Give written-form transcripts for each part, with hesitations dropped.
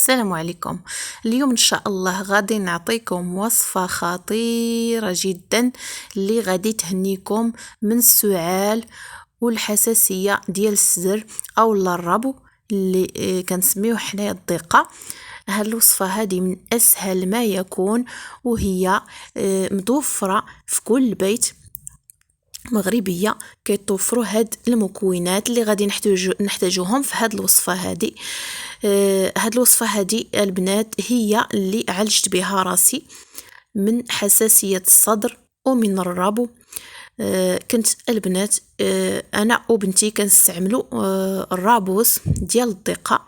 السلام عليكم. اليوم ان شاء الله غادي نعطيكم وصفة خطيرة جدا اللي غادي تهنيكم من السعال والحساسية ديال الصدر او الربو اللي كنسميوه حنايا الضيقة. هاد الوصفة هذه من اسهل ما يكون، وهي متوفرة في كل بيت مغربيه كيتوفروا هاد المكونات اللي غادي نحتاجوهم في هاد الوصفه هذه. هاد الوصفه هذه البنات هي اللي عالجت بها راسي من حساسيه الصدر ومن الربو. كنت البنات انا وبنتي كنستعملوا الرابوس ديال الضيقه.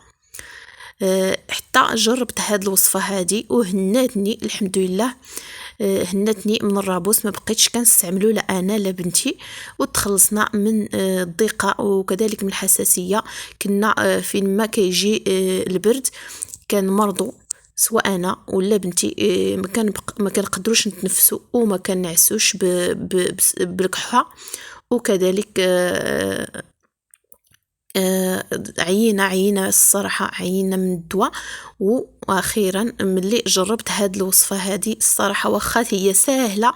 حتى جربت هاد الوصفه هذه وهناتني الحمد لله. هنتني من الرابوس، ما بقيتش كنستعملو لا انا لا بنتي، وتخلصنا من الضيقه وكذلك من الحساسيه. كنا فين ما كيجي البرد كنمرضوا، سواء انا ولا بنتي ما كنقدروش نتنفسوا وما كنعسوش بالكحه، وكذلك عينا الصراحه، عينا من الدواء. واخيرا ملي جربت هاد الوصفه هذه الصراحه واخا هي ساهله،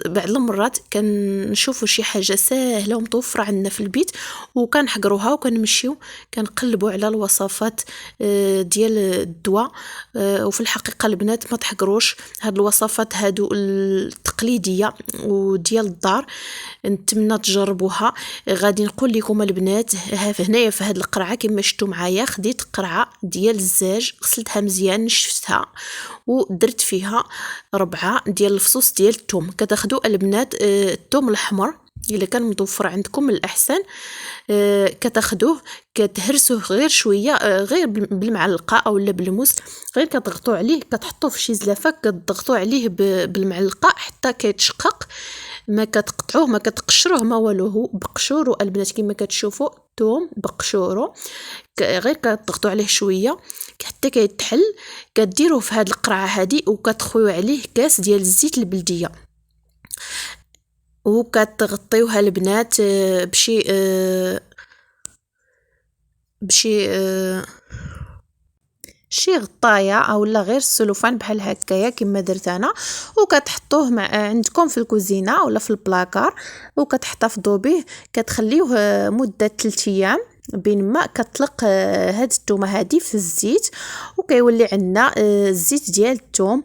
بعض المرات كنشوفوا شي حاجه ساهله ومتوفره عندنا في البيت وكنحقروها وكنمشيو كنقلبوا على الوصفات ديال الدواء. وفي الحقيقه البنات ما تحقروش هاد الوصفات هادو التقليديه وديال الدار، نتمنى تجربوها. غادي نقول لكم البنات، هنايا في هاد القرعه كما شفتوا معايا خديت قرعه ديال الزاج، غسلتها مزيان، نشفتها ودرت فيها 4 ديال الفصوص ديال الثوم. كتاخذوا البنات الثوم الاحمر الا كان متوفر عندكم من الاحسن، كتاخذوه كتهرسوه غير شويه، غير بالمعلقه او لا بالموس، غير كتضغطوا عليه، كتحطوه في شي زلافه كتضغطوا عليه بالمعلقه حتى كيتشقق. ما كتقطعوه ما كتقشروه ما والو، هو بقشورو البنات كما كتشوفوا، ثوم بقشورو، غير كتضغطوا عليه شويه حتى كيتحل. كديروه في هاد القرعه هذه وكتخويو عليه كاس ديال الزيت البلديه، وكتغطيوها البنات بشي شي غطايه او لا غير السلوفان بحال هكايا كما درت انا، وكتحطوه عندكم في الكوزينه ولا في البلاكار وكتحتفظوا به. كتخليوه مده 3 ايام بين ما كتطلق هاد الثومه هادي في الزيت، وكيولي عندنا الزيت ديال الثوم.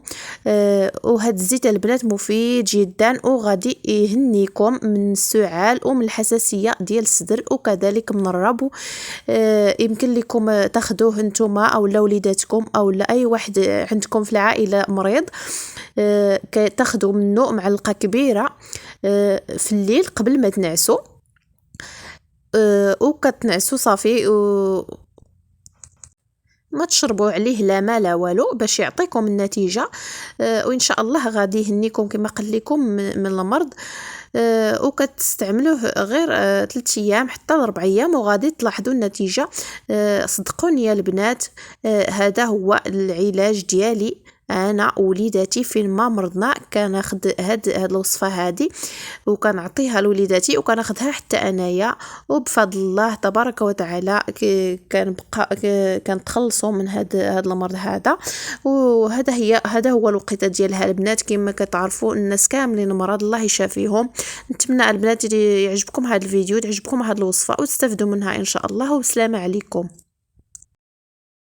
وهاد الزيت البنات مفيد جدا وغادي يهنيكم من السعال ومن الحساسيه ديال الصدر وكذلك من الربو. يمكن لكم تاخذوه نتوما او وليداتكم او اي واحد عندكم في العائله مريض، تاخذوا منه معلقه كبيره في الليل قبل ما تنعسوا، وكتنعسوا صافي ما تشربوا عليه لا ما لا والو باش يعطيكم النتيجه. وان شاء الله غادي يهنيكم كما قلت لكم من المرض. وكتستعملوه غير 3 ايام حتى 4 ايام وغادي تلاحظوا النتيجه. صدقوني يا البنات، هذا هو العلاج ديالي انا وليداتي فين ما مرضنا. كناخذ هاد الوصفه هذه وكنعطيها لوليداتي وكناخذها حتى انايا، وبفضل الله تبارك وتعالى كنبقى كنتخلصوا من هذا المرض هذا. هذا هو الوقيته ديالها البنات. كما كتعرفوا الناس كاملين مرض، الله يشافيهم. نتمنى البنات يعجبكم هذا الفيديو، تعجبكم هذه الوصفه وتستافدوا منها ان شاء الله، وبسلامه عليكم.